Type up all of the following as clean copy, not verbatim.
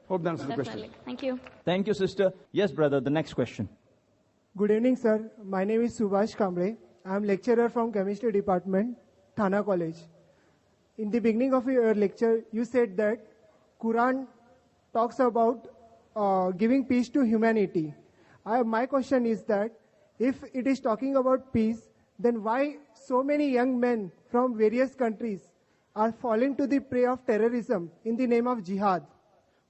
Hope that answers the question. Definitely. Thank you. Thank you, sister. Yes, brother, the next question. Good evening, sir. My name is Subhash Kamble. I am lecturer from Chemistry Department, Thana College. In the beginning of your lecture, you said that Quran talks about giving peace to humanity. My question is that if it is talking about peace, then why so many young men from various countries are falling to the prey of terrorism in the name of jihad?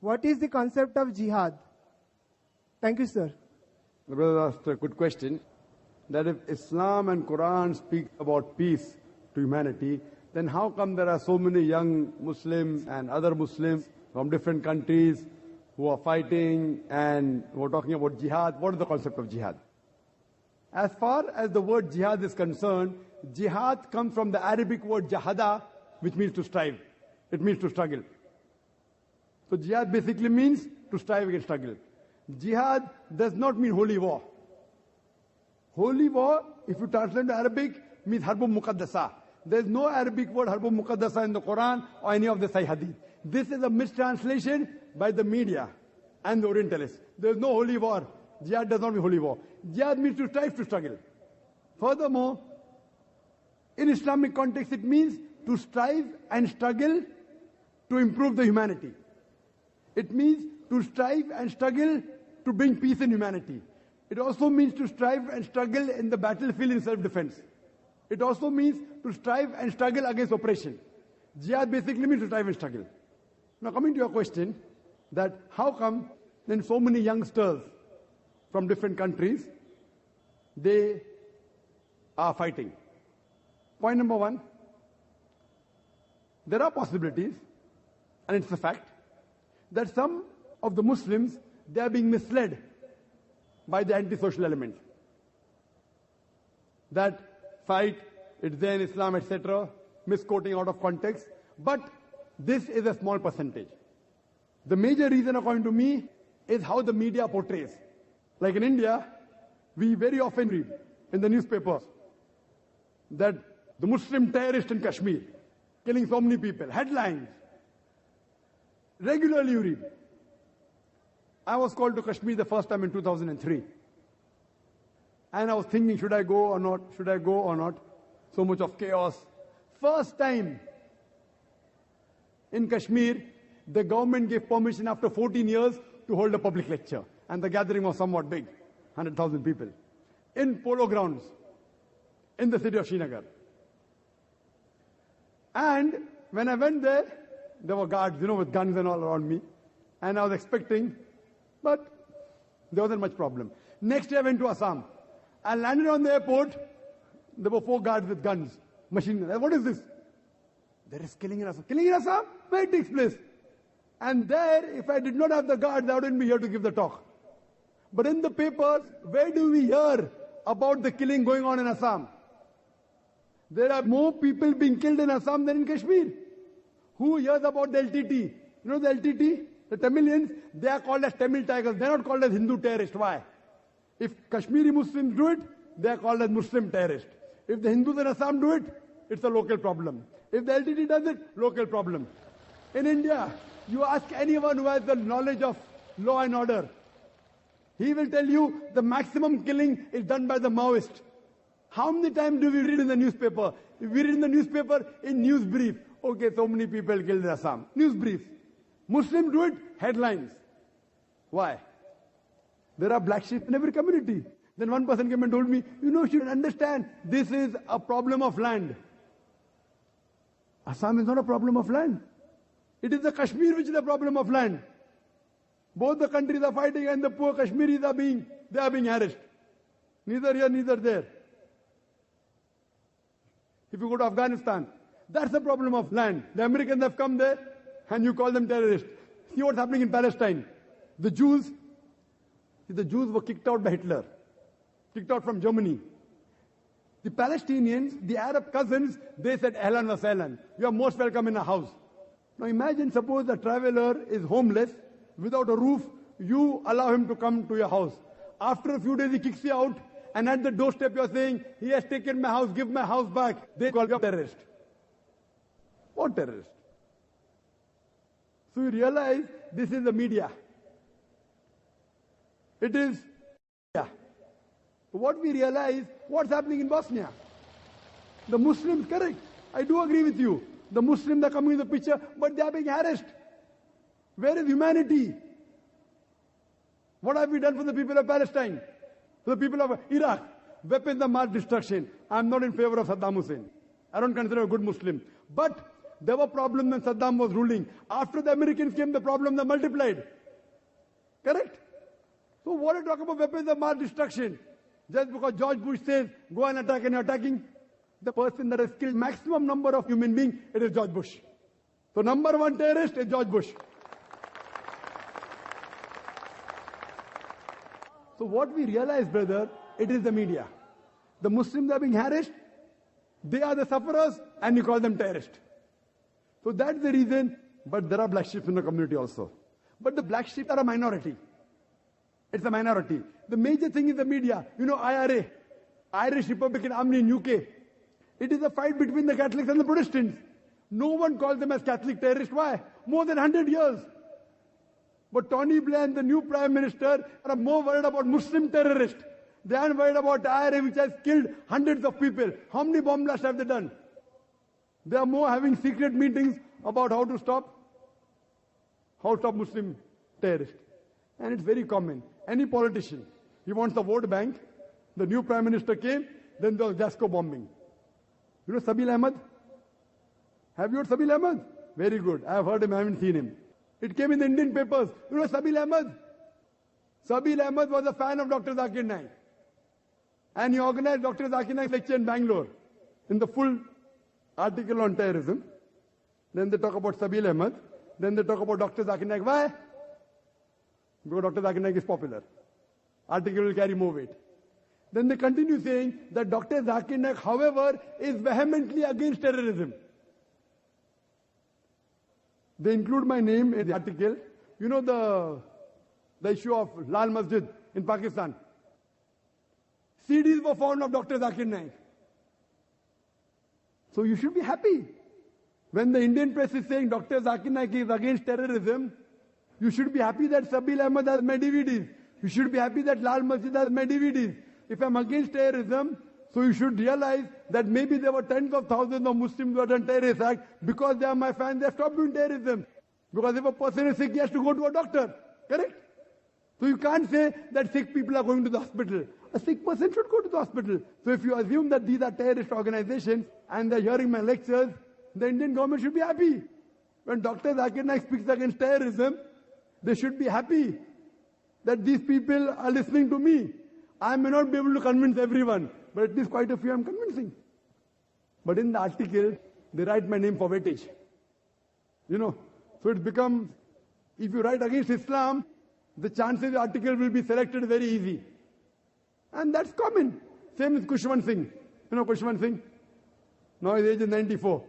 What is the concept of jihad? Thank you, sir. The brother asked a good question, that if Islam and Quran speak about peace to humanity, then how come there are so many young Muslims and other Muslims from different countries who are fighting and who are talking about jihad? What is the concept of jihad? As far as the word jihad is concerned, jihad comes from the Arabic word jahada, which means to strive. It means to struggle. So jihad basically means to strive against struggle. Jihad does not mean holy war. Holy war, if you translate to Arabic, means harbun muqaddasa. There is no Arabic word harbun muqaddasa in the Quran or any of the Sahih Hadith. This is a mistranslation by the media and the Orientalists. There is no holy war. Jihad does not mean holy war. Jihad means to strive to struggle. Furthermore, in Islamic context, it means to strive and struggle to improve the humanity. It means to strive and struggle to bring peace in humanity. It also means to strive and struggle in the battlefield in self-defense. It also means to strive and struggle against oppression. Jihad basically means to strive and struggle. Now coming to your question, that how come then so many youngsters from different countries, they are fighting? Point number one, there are possibilities, and it's a fact, that some of the Muslims, they are being misled by the anti-social elements. That fight, it's there in Islam, etc., misquoting out of context. But this is a small percentage. The major reason, according to me, is how the media portrays. Like in India, we very often read in the newspapers that the Muslim terrorist in Kashmir, killing so many people. Headlines. Regularly you read. I was called to Kashmir the first time in 2003. And I was thinking, should I go or not? Should I go or not? So much of chaos. First time in Kashmir, the government gave permission after 14 years to hold a public lecture. And the gathering was somewhat big, 100,000 people. In polo grounds, in the city of Srinagar. And when I went there were guards, with guns and all around me. And I was expecting, but there wasn't much problem. Next day I went to Assam. I landed on the airport. There were 4 guards with guns, machine guns. What is this? There is killing in Assam. Killing in Assam? Where it takes place? And there, if I did not have the guards, I wouldn't be here to give the talk. But in the papers, where do we hear about the killing going on in Assam? There are more people being killed in Assam than in Kashmir. Who hears about the LTT? You know the LTT? The Tamilians, they are called as Tamil Tigers. They are not called as Hindu terrorists. Why? If Kashmiri Muslims do it, they are called as Muslim terrorists. If the Hindus in Assam do it, it's a local problem. If the LTT does it, local problem. In India, you ask anyone who has the knowledge of law and order, he will tell you the maximum killing is done by the Maoist. How many times do we read in the newspaper? We read in the newspaper in news brief. Okay, so many people killed in Assam. News briefs. Muslims do it, headlines. Why? There are black sheep in every community. Then one person came and told me, you should understand, this is a problem of land. Assam is not a problem of land. It is the Kashmir which is the problem of land. Both the countries are fighting and the poor Kashmiris are being harassed. Neither here, neither there. If you go to Afghanistan, that's the problem of land. The Americans have come there and you call them terrorists. See what's happening in Palestine. The Jews were kicked out by Hitler. Kicked out from Germany. The Palestinians, the Arab cousins, they said, Ahlan wa sahlan. You are most welcome in a house. Now imagine, suppose a traveler is homeless, without a roof, you allow him to come to your house. After a few days, he kicks you out, and at the doorstep you are saying, he has taken my house, give my house back. They call you a terrorist. What terrorist? So you realize this is the media. It is media. What we realize, what's happening in Bosnia? The Muslims, correct. I do agree with you. The Muslims are coming in the picture, but they are being harassed. Where is humanity? What have we done for the people of Palestine? For the people of Iraq? Weapons of mass destruction. I'm not in favor of Saddam Hussein. I don't consider him a good Muslim. But there were problems when Saddam was ruling. After the Americans came, the problems are multiplied. Correct? So what are you talking about weapons of mass destruction? Just because George Bush says, go and attack, and you're attacking the person that has killed maximum number of human beings, it is George Bush. So number one terrorist is George Bush. So what we realize, brother, it is the media. The Muslims are being harassed, they are the sufferers, and you call them terrorists. So that's the reason, but there are black sheep in the community also. But the black sheep are a minority. It's a minority. The major thing is the media. You know, IRA, Irish Republican Army in UK. It is a fight between the Catholics and the Protestants. No one calls them as Catholic terrorists. Why? More than 100 years. But Tony Blair and the new Prime Minister are more worried about Muslim terrorists. They aren't worried about IRA, which has killed hundreds of people. How many bomb blasts have they done? They are more having secret meetings about how to stop Muslim terrorists. And it's very common. Any politician, he wants a vote bank. The new Prime Minister came, then there was Jasco bombing. You know Sabil Ahmed? Have you heard Sabil Ahmed? Very good. I have heard him, I haven't seen him. It came in the Indian papers. You know Sabil Ahmed? Sabil Ahmed was a fan of Dr. Zakir Naik. And he organized Dr. Zakir Naik's lecture in Bangalore. In the full article on terrorism. Then they talk about Sabil Ahmed. Then they talk about Dr. Zakir Naik. Why? Because Dr. Zakir Naik is popular. Article will carry more weight. Then they continue saying that Dr. Zakir Naik, however, is vehemently against terrorism. They include my name in the article. You know the issue of Lal Masjid in Pakistan. CDs were found of Dr. Zakir Naik. So you should be happy. When the Indian press is saying Dr. Zakir Naik is against terrorism, you should be happy that Sabil Ahmed has my DVDs. You should be happy that Lal Masjid has my DVDs. If I'm against terrorism, so you should realize that maybe there were tens of thousands of Muslims who had done terrorist act. Because they are my fans, they have stopped doing terrorism. Because if a person is sick, he has to go to a doctor. Correct? So you can't say that sick people are going to the hospital. A sick person should go to the hospital. So if you assume that these are terrorist organizations and they're hearing my lectures, the Indian government should be happy. When Dr. Zakir Naik speaks against terrorism, they should be happy that these people are listening to me. I may not be able to convince everyone, but at least quite a few I'm convincing. But in the article, they write my name for weightage. You know, so it becomes, if you write against Islam, the chances the article will be selected very easy. And that's common. Same with Kushwant Singh. You know Kushwant Singh? Now his age is 94.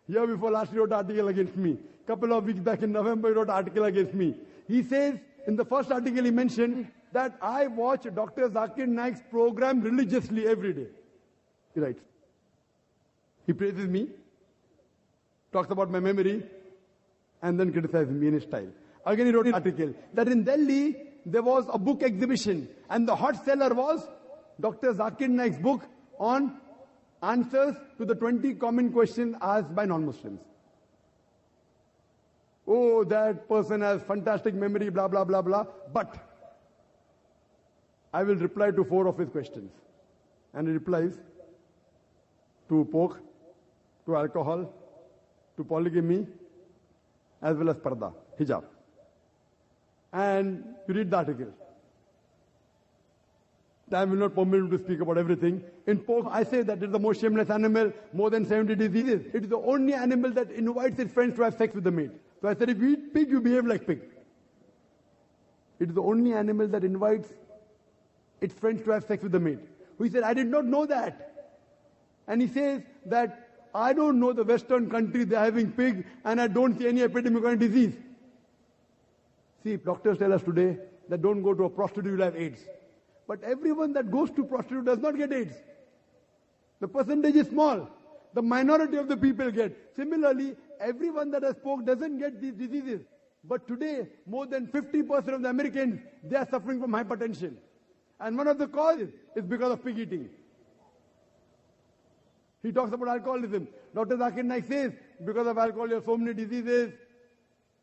Year before last he wrote an article against me. Couple of weeks back in November he wrote an article against me. He says, in the first article he mentioned that I watch Dr. Zakir Naik's program religiously every day. He writes. He praises me, talks about my memory, and then criticizes me in his style. Again he wrote an article that in Delhi there was a book exhibition and the hot seller was Dr. Zakir Naik's book on answers to the 20 common questions asked by non-Muslims. Oh, that person has fantastic memory, blah, blah, blah, blah. But I will reply to 4 of his questions. And he replies to pork, to alcohol, to polygamy, as well as parda, hijab. And you read the article. Time will not permit me to speak about everything. In pork, I say that it is the most shameless animal, more than 70 diseases. It is the only animal that invites its friends to have sex with the meat. So I said, if you eat pig, you behave like pig. It is the only animal that invites its friends to have sex with the meat. He said, I did not know that. And he says that I don't know the Western countries, they're having pig, and I don't see any epidemic or disease. See, doctors tell us today that don't go to a prostitute, you'll have AIDS. But everyone that goes to prostitute does not get AIDS. The percentage is small. The minority of the people get. Similarly, everyone that has spoke doesn't get these diseases. But today, more than 50% of the Americans, they are suffering from hypertension. And one of the causes is because of pig eating. He talks about alcoholism. Dr. ZAKIR NAIK says, because of alcohol, you have so many diseases.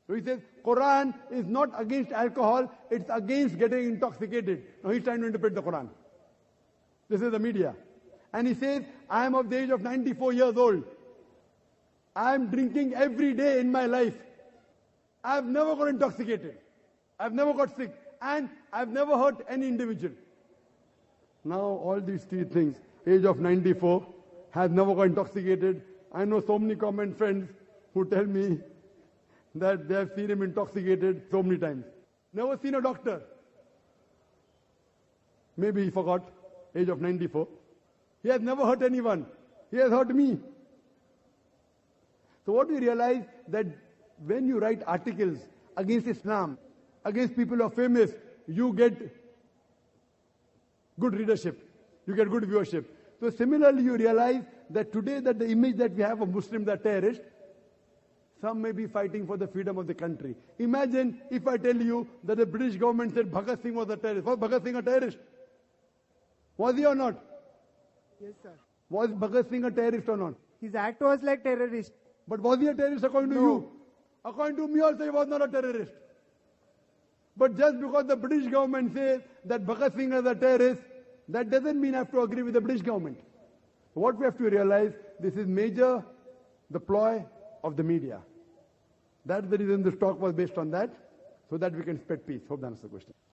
So he says, Quran is not against alcohol, it's against getting intoxicated. Now he's trying to interpret the Quran. This is the media. And he says, I am of the age of 94 years old. I am drinking every day in my life. I have never got intoxicated. I have never got sick. And I have never hurt any individual. Now all these three things, age of 94, has never got intoxicated. I know so many common friends who tell me that they have seen him intoxicated so many times. Never seen a doctor. Maybe he forgot, age of 94. He has never hurt anyone. He has hurt me. So what we realize that when you write articles against Islam, against people who are famous, you get good readership. You get good viewership. So similarly, you realize that today that the image that we have of Muslims that are terrorists, some may be fighting for the freedom of the country. Imagine if I tell you that the British government said Bhagat Singh was a terrorist. Was Bhagat Singh a terrorist? Was he or not? Yes, sir. Was Bhagat Singh a terrorist or not? His act was like terrorist. But was he a terrorist according to you? According to me also, he was not a terrorist. But just because the British government says that Bhagat Singh is a terrorist, that doesn't mean I have to agree with the British government. What we have to realize, this is major, the ploy of the media. That's the reason this talk was based on that, so that we can spread peace. Hope that answers the question.